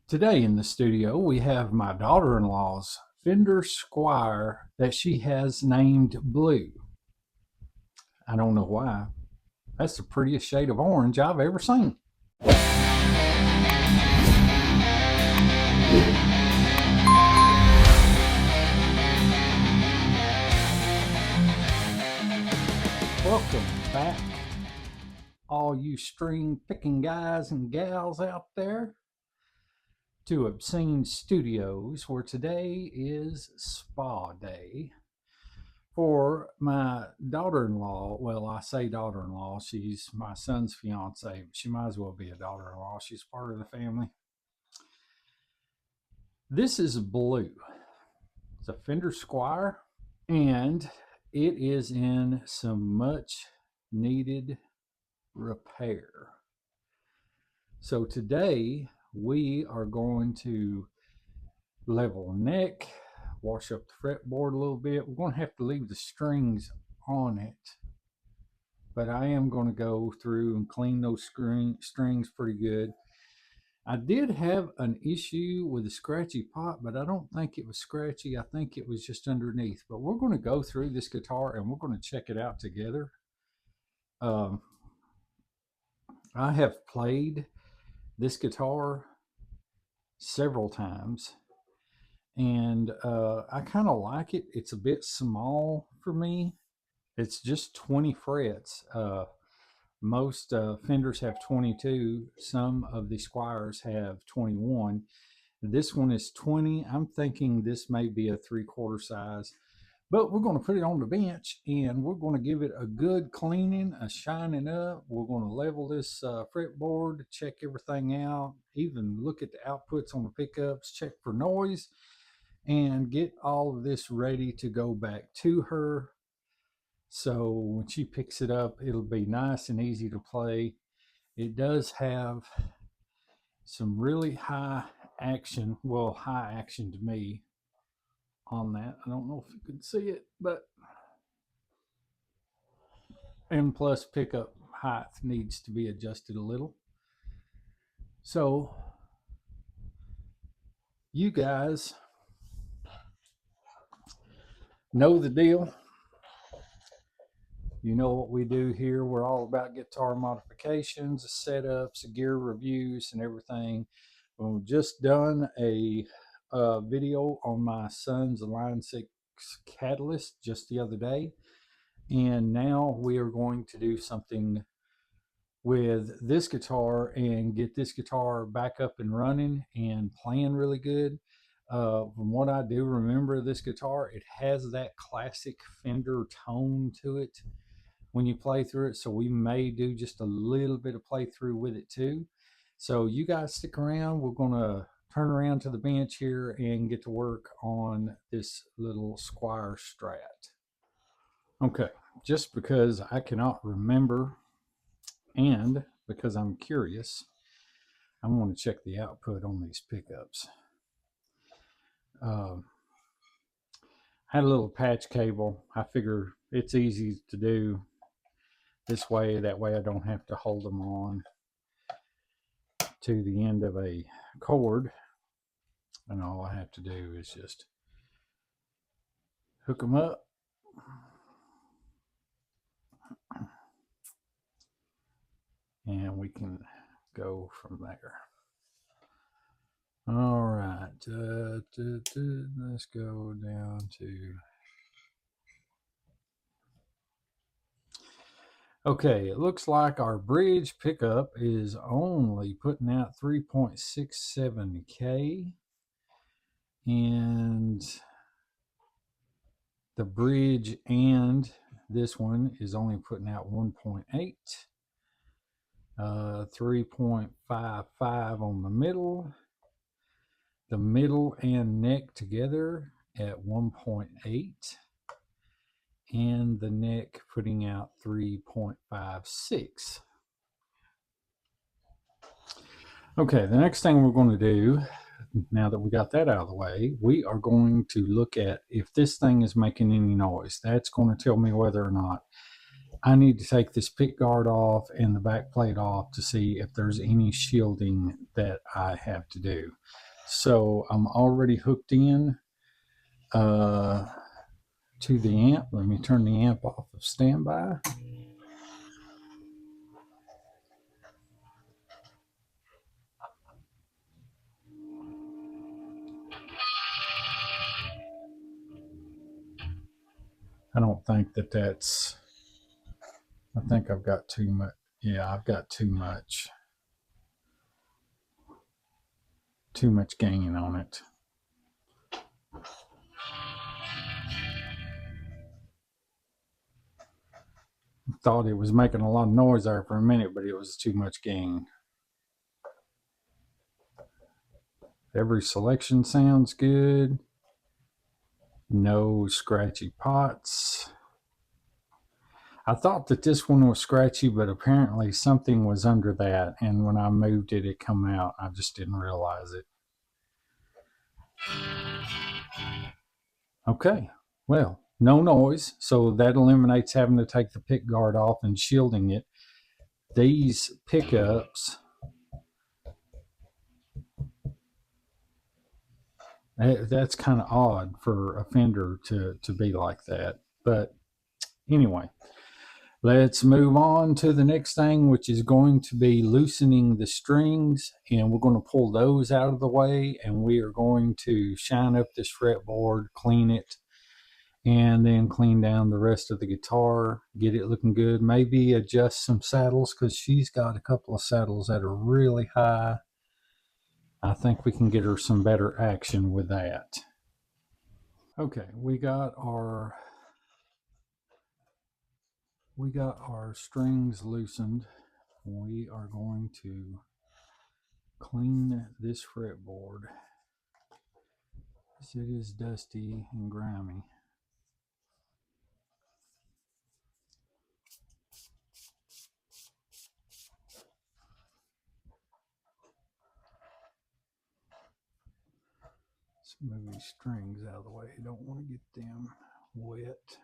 Today in the studio, we have my daughter-in-law's Fender Squier that she has named Blue. I don't know why. That's the prettiest shade of orange I've ever seen. Welcome back, all you string picking guys and gals out there, to Obscene Studios, where today is spa day for my daughter-in-law. Well, I say daughter-in-law, she's my son's fiance, but she might as well be a daughter-in-law. She's part of the family. This is Blue. It's a Fender Squier, and it is in some much needed repair. So today we are going to level neck, wash up the fretboard a little bit. We're going to have to leave the strings on it, but I am going to go through and clean those strings pretty good. I did have an issue with the scratchy pot, but I don't think it was scratchy. I think it was just underneath. But we're going to go through this guitar and we're going to check it out together. I have played this guitar several times, and I kind of like it. It's a bit small for me. It's just 20 frets. Most Fenders have 22. Some of the Squiers have 21. This one is 20. I'm thinking this may be a 3/4 size, but we're going to put it on the bench and we're going to give it a good cleaning, a shining up. We're going to level this fretboard, check everything out, even look at the outputs on the pickups, check for noise, and get all of this ready to go back to her. So when she picks it up, it'll be nice and easy to play. It does have some really high action, well, high action to me on that. I don't know if you can see it, but and plus pickup height needs to be adjusted a little. So you guys know the deal. You know what we do here. We're all about guitar modifications, setups, gear reviews, and everything. We've just done a video on my son's Line 6 Catalyst just the other day. And now we are going to do something with this guitar and get this guitar back up and running and playing really good. From what I do remember, this guitar, it has that classic Fender tone to it when you play through it. So we may do just a little bit of playthrough with it too. So you guys stick around. We're going to turn around to the bench here and get to work on this little Squier Strat. Okay, just because I cannot remember and because I'm curious, I'm going to check the output on these pickups. Had a little patch cable. I figure it's easy to do this way. That way I don't have to hold them on to the end of a cord. And all I have to do is just hook them up. And we can go from there. All right, let's go down to, okay, it looks like our bridge pickup is only putting out 3.67K, and the bridge and this one is only putting out 1.8. 3.55 on the middle and neck together at 1.8, and the neck putting out 3.56. Okay, the next thing we're going to do, now that we got that out of the way, we are going to look at if this thing is making any noise. That's going to tell me whether or not I need to take this pick guard off and the back plate off to see if there's any shielding that I have to do. So I'm already hooked in to the amp. Let me turn the amp off of standby. I don't think that's, I think I've got too much. Yeah, I've got too much gain on it. Thought it was making a lot of noise there for a minute, but it was too much gain. Every selection sounds good. No scratchy pots. I thought that this one was scratchy, but apparently something was under that, and when I moved it, it come out. I just didn't realize it. Okay, well, no noise, so that eliminates having to take the pick guard off and shielding it. These pickups, that's kind of odd for a Fender to be like that. But anyway, let's move on to the next thing, which is going to be loosening the strings, and we're going to pull those out of the way, and we are going to shine up this fretboard, clean it, and then clean down the rest of the guitar, get it looking good. Maybe adjust some saddles, because she's got a couple of saddles that are really high. I think we can get her some better action with that. Okay, we got our strings loosened. We are going to clean this fretboard, as it is dusty and grimy. Let's move these strings out of the way. Don't want to get them wet.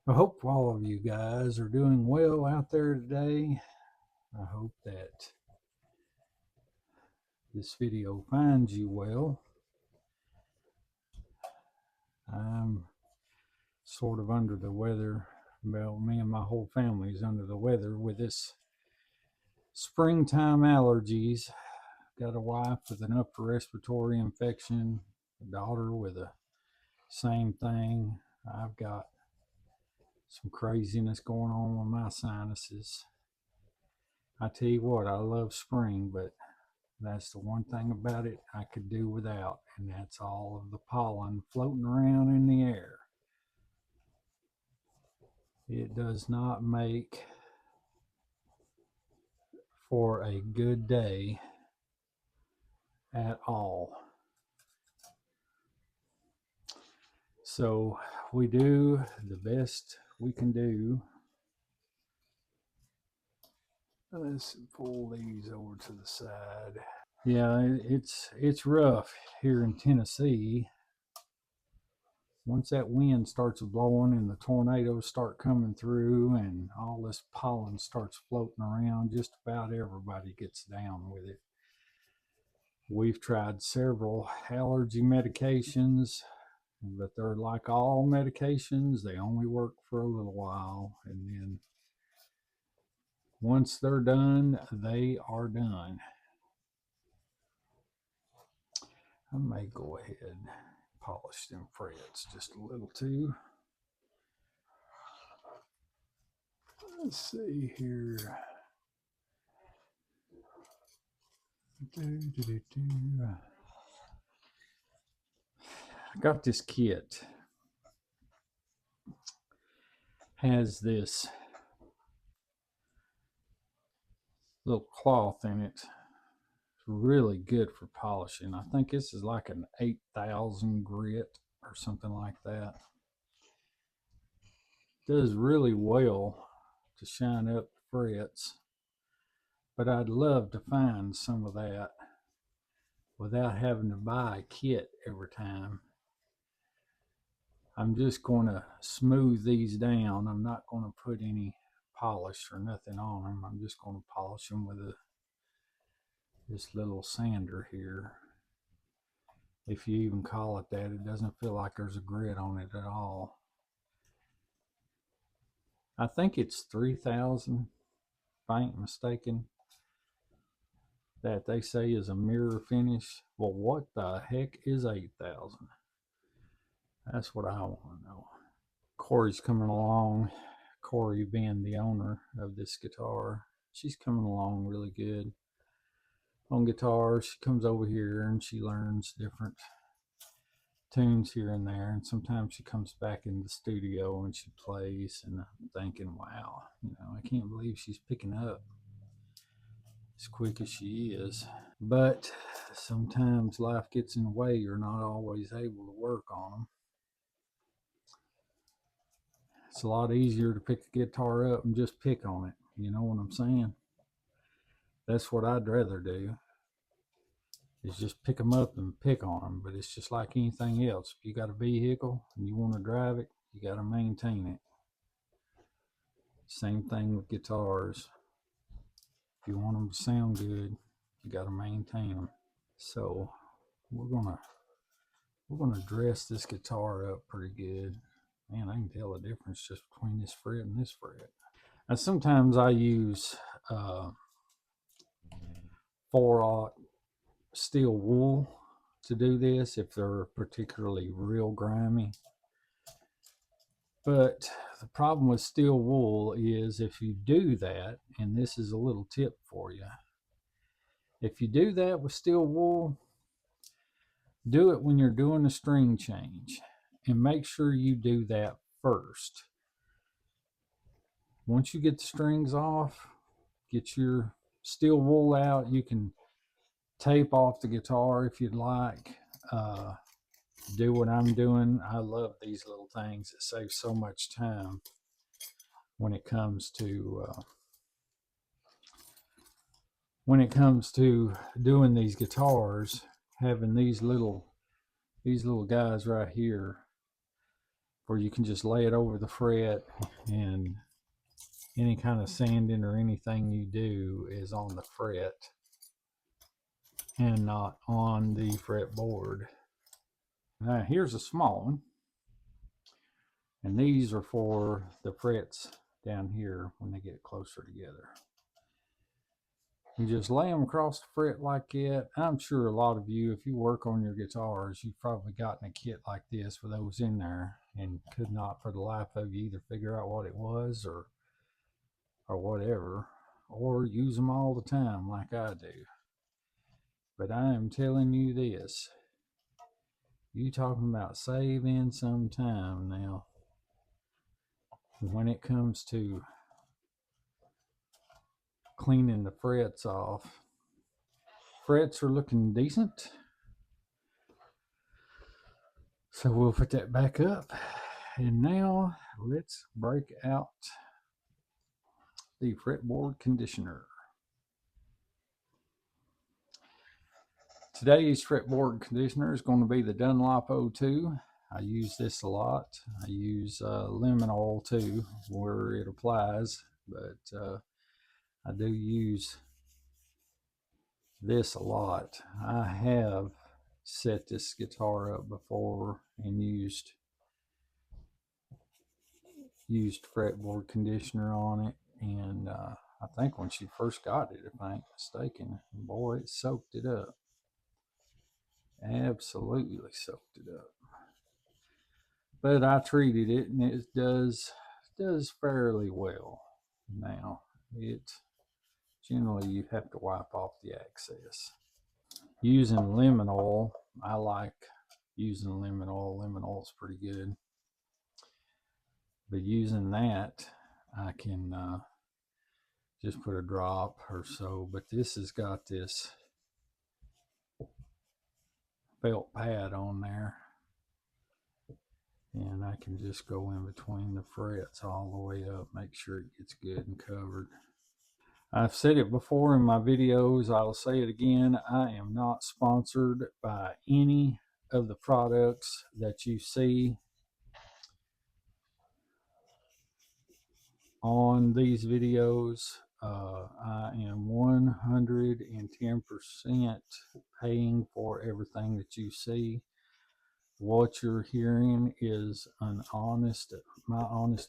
I hope all of you guys are doing well out there today. I hope that this video finds you well. I'm sort of under the weather. Well, me and my whole family is under the weather with this springtime allergies. Got a wife with an upper respiratory infection, a daughter with a same thing. I've got some craziness going on with my sinuses. I tell you what, I love spring, but that's the one thing about it I could do without, and that's all of the pollen floating around in the air. It does not make for a good day at all. So we do the best we can do. Let's pull these over to the side. Yeah, it's rough here in Tennessee. Once that wind starts blowing and the tornadoes start coming through and all this pollen starts floating around, just about everybody gets down with it. We've tried several allergy medications, but they're like all medications. They only work for a little while, and then once they're done, they are done. I may go ahead and polish them frets just a little too. Let's see here. I got this kit. Has this little cloth in it. It's really good for polishing. I think this is like an 8,000 grit or something like that. Does really well to shine up the frets, but I'd love to find some of that without having to buy a kit every time. I'm just going to smooth these down. I'm not going to put any polish or nothing on them. I'm just going to polish them with this little sander here. If you even call it that, it doesn't feel like there's a grit on it at all. I think it's 3,000, if I ain't mistaken, that they say is a mirror finish. Well, what the heck is 8,000? That's what I want to know. Corey's coming along. Corey being the owner of this guitar. She's coming along really good on guitar. She comes over here and she learns different tunes here and there, and sometimes she comes back in the studio and she plays, and I'm thinking, wow, I can't believe she's picking up as quick as she is. But sometimes life gets in the way. You're not always able to work on them. It's a lot easier to pick the guitar up and just pick on it. You know what I'm saying? That's what I'd rather do, is just pick them up and pick on them. But it's just like anything else. If you got a vehicle and you want to drive it, you got to maintain it. Same thing with guitars. If you want them to sound good, you got to maintain them. So we're gonna dress this guitar up pretty good. Man, I can tell the difference just between this fret and this fret. Now sometimes I use 4/0 steel wool to do this if they're particularly real grimy. But the problem with steel wool is if you do that, and this is a little tip for you, if you do that with steel wool, do it when you're doing a string change, and make sure you do that first. Once you get the strings off, get your steel wool out. You can tape off the guitar if you'd like. Do what I'm doing. I love these little things. It saves so much time when it comes to doing these guitars. Having these little guys right here, where you can just lay it over the fret, and any kind of sanding or anything you do is on the fret and not on the fretboard. Now here's a small one, and these are for the frets down here when they get closer together. You just lay them across the fret like that. I'm sure a lot of you, if you work on your guitars, you've probably gotten a kit like this with those in there and could not for the life of you either figure out what it was or whatever, or use them all the time like I do. But I am telling you this, you talking about saving some time now when it comes to cleaning the frets off. Frets are looking decent, so we'll put that back up, and now let's break out the fretboard conditioner. Today's fretboard conditioner is going to be the Dunlop 02. I use this a lot. I use lemon oil too where it applies, but I do use this a lot. I have set this guitar up before and used fretboard conditioner on it, and I think when she first got it, if I ain't mistaken, boy, it soaked it up. Absolutely soaked it up. But I treated it, and it does fairly well. Now, it generally you have to wipe off the excess. Using lemon oil, I like using lemon oil. Lemon oil is pretty good. But using that, I can just put a drop or so. But this has got this felt pad on there, and I can just go in between the frets all the way up, make sure it gets good and covered. I've said it before in my videos, I'll say it again, I am not sponsored by any of the products that you see on these videos. I am 110% paying for everything that you see. What you're hearing is my honest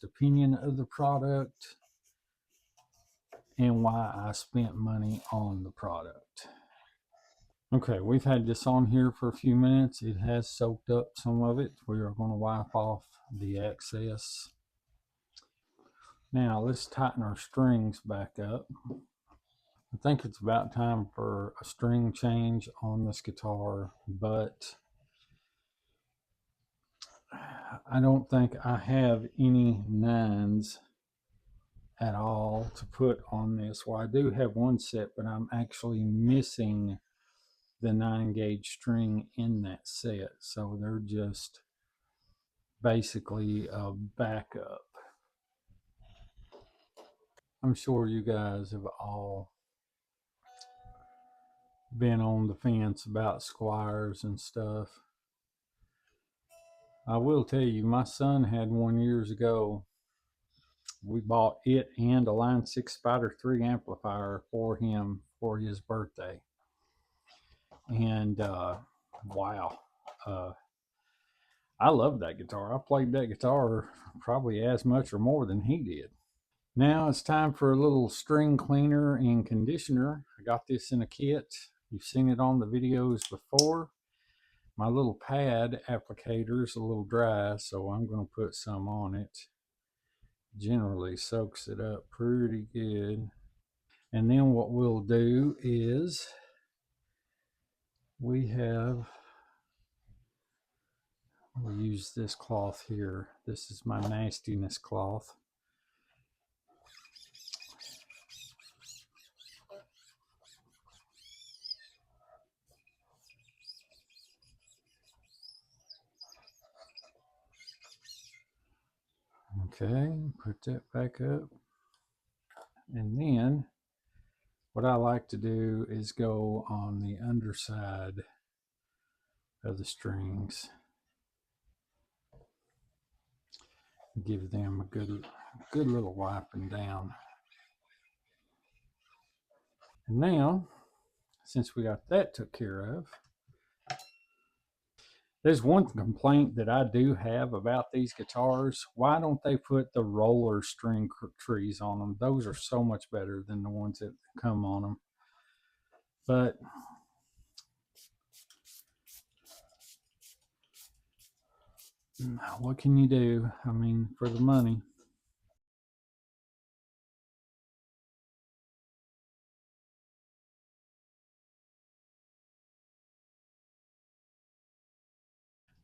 opinion of the product and why I spent money on the product. Okay, we've had this on here for a few minutes. It has soaked up some of it. We are going to wipe off the excess. Now let's tighten our strings back up. I think it's about time for a string change on this guitar, but I don't think I have any nines at all to put on this. Well, I do have one set, but I'm actually missing the 9-gauge string in that set, so they're just basically a backup. I'm sure you guys have all been on the fence about Squiers and stuff. I will tell you, my son had one years ago. We bought it and a Line 6 Spider 3 amplifier for him for his birthday. And wow, I love that guitar. I played that guitar probably as much or more than he did. Now it's time for a little string cleaner and conditioner. I got this in a kit. You've seen it on the videos before. My little pad applicator is a little dry, so I'm going to put some on it. Generally soaks it up pretty good. And then what we'll do is we'll use this cloth here. This is my nastiness cloth. Okay, put that back up. And then what I like to do is go on the underside of the strings. Give them a good little wiping down. And now, since we got that took care of, there's one complaint that I do have about these guitars. Why don't they put the roller string trees on them? Those are so much better than the ones that come on them. But what can you do? I mean, for the money.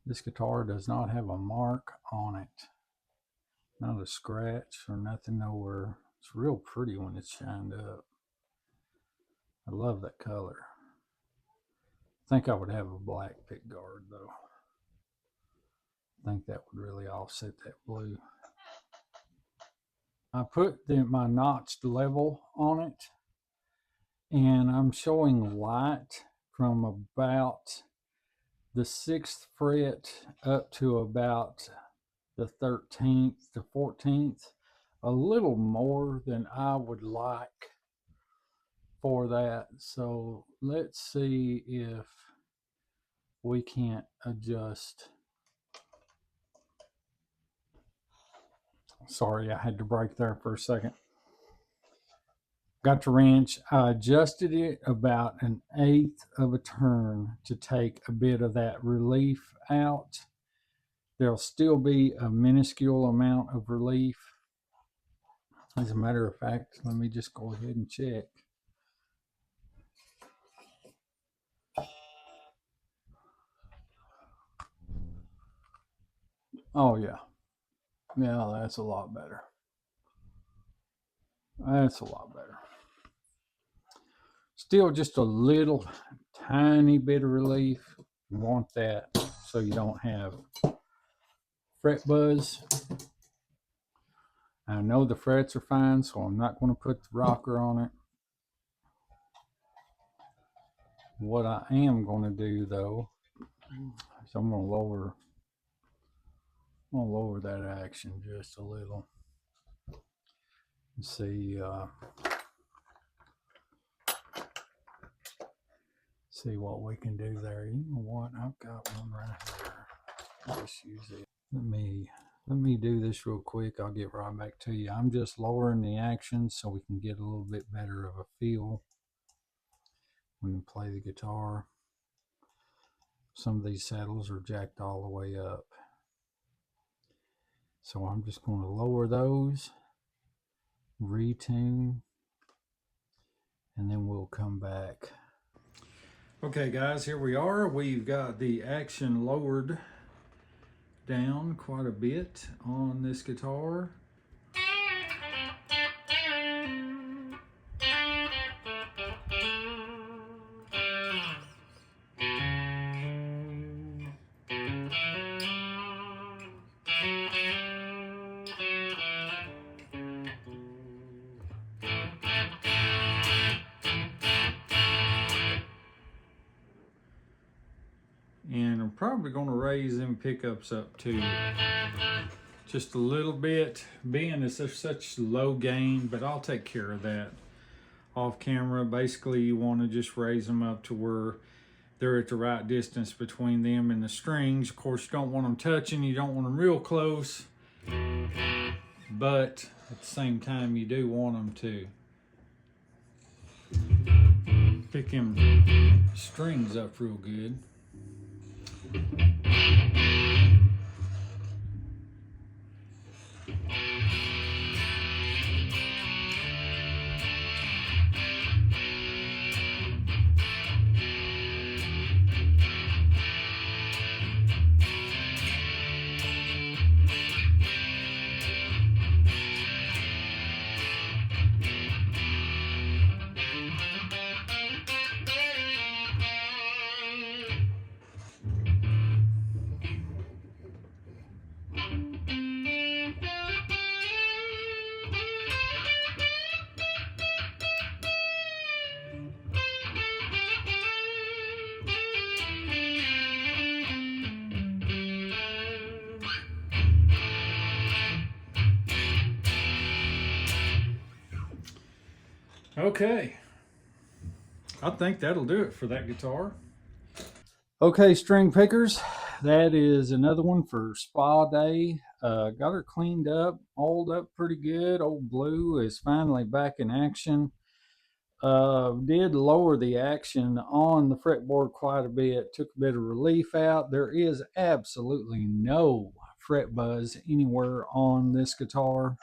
This guitar does not have a mark on it. Not a scratch or nothing nowhere. It's real pretty when it's shined up. I love that color. I think I would have a black pick guard though. I think that would really offset that blue. I put my notched level on it, and I'm showing light from about the 6th fret up to about the 13th to 14th, a little more than I would like for that. So let's see if we can't adjust. Sorry, I had to break there for a second. Got the wrench. I adjusted it about 1/8 of a turn to take a bit of that relief out. There'll still be a minuscule amount of relief. As a matter of fact, let me just go ahead and check. Oh yeah. Yeah, that's a lot better. That's a lot better. Still just a little tiny bit of relief. You want that so you don't have fret buzz. I know the frets are fine, so I'm not going to put the rocker on it. What I am going to do though is I'm going to lower that action just a little. Let's see. See what we can do there. You know what? I've got one right here. Let's use it. Let me do this real quick. I'll get right back to you. I'm just lowering the action so we can get a little bit better of a feel when you play the guitar. Some of these saddles are jacked all the way up. So I'm just going to lower those, retune, and then we'll come back. Okay guys, here we are. We've got the action lowered down quite a bit on this guitar. And I'm probably going to raise them pickups up too, just a little bit, being it's such low gain, but I'll take care of that off camera. Basically, you want to just raise them up to where they're at the right distance between them and the strings. Of course, you don't want them touching, you don't want them real close, but at the same time, you do want them to pick them strings up real good. Okay, I think that'll do it for that guitar. Okay, string pickers, that is another one for spa day. Got her cleaned up, oiled up pretty good. Old Blue is finally back in action. Did lower the action on the fretboard quite a bit, took a bit of relief out. There is absolutely no fret buzz anywhere on this guitar.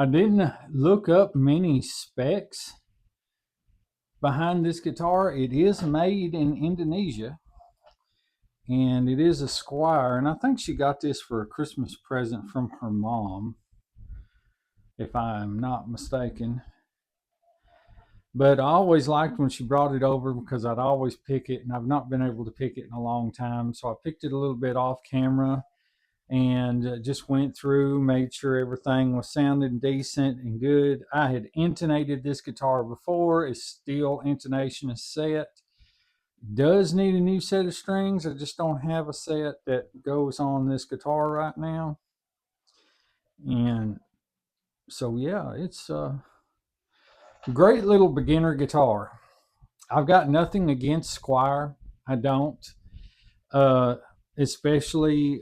I didn't look up many specs behind this guitar. It is made in Indonesia, and it is a Squier, and I think she got this for a Christmas present from her mom, if I'm not mistaken. But I always liked when she brought it over because I'd always pick it, and I've not been able to pick it in a long time, so I picked it a little bit off camera and just went through, made sure everything was sounding decent and good. I had intonated this guitar before. It's still intonation is set. Does need a new set of strings. I just don't have a set that goes on this guitar right now. And so yeah, it's a great little beginner guitar. I've got nothing against Squier. I don't. Especially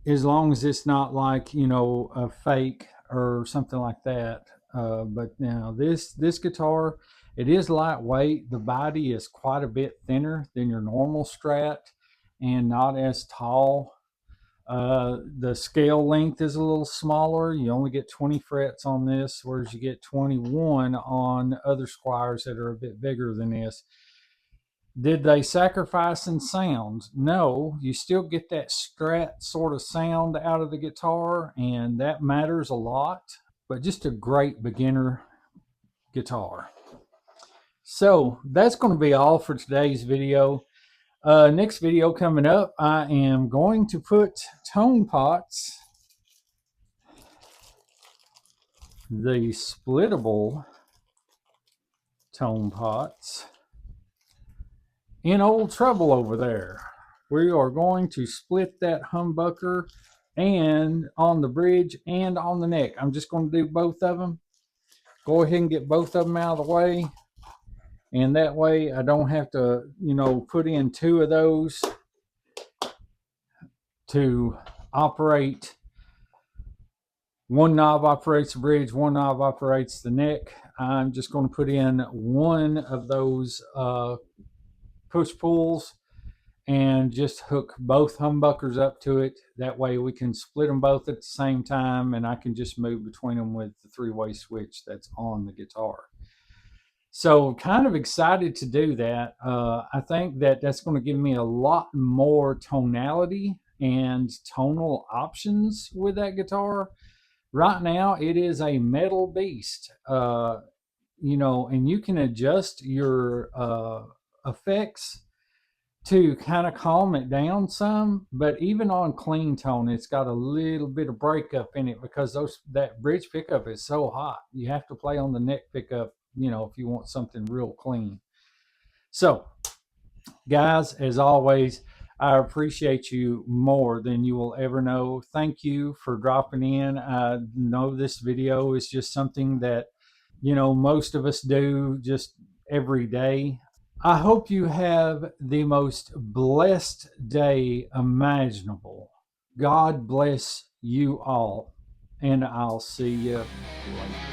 as long as it's not like, you know, a fake or something like that. But now this guitar, it is lightweight. The body is quite a bit thinner than your normal Strat and not as tall. The scale length is a little smaller. You only get 20 frets on this, whereas you get 21 on other Squiers that are a bit bigger than this. Did they sacrifice in sound? No, you still get that Strat sort of sound out of the guitar, and that matters a lot, but just a great beginner guitar. So that's going to be all for today's video. Next video coming up, I am going to put tone pots, the splittable tone pots, in Old Trouble over there. We are going to split that humbucker and on the bridge and on the neck. I'm just going to do both of them. Go ahead and get both of them out of the way. And that way I don't have to, put in two of those to operate. One knob operates the bridge, one knob operates the neck. I'm just going to put in one of those push pulls and just hook both humbuckers up to it. That way we can split them both at the same time, and I can just move between them with the three-way switch that's on the guitar. So kind of excited to do that. I think that that's going to give me a lot more tonality and tonal options with that guitar. Right now, it is a metal beast, and you can adjust your effects to kind of calm it down some. But even on clean tone, it's got a little bit of breakup in it because that bridge pickup is so hot. You have to play on the neck pickup, if you want something real clean. So, guys, as always, I appreciate you more than you will ever know. Thank you for dropping in. I know this video is just something that, most of us do just every day. I hope you have the most blessed day imaginable. God bless you all, and I'll see you later.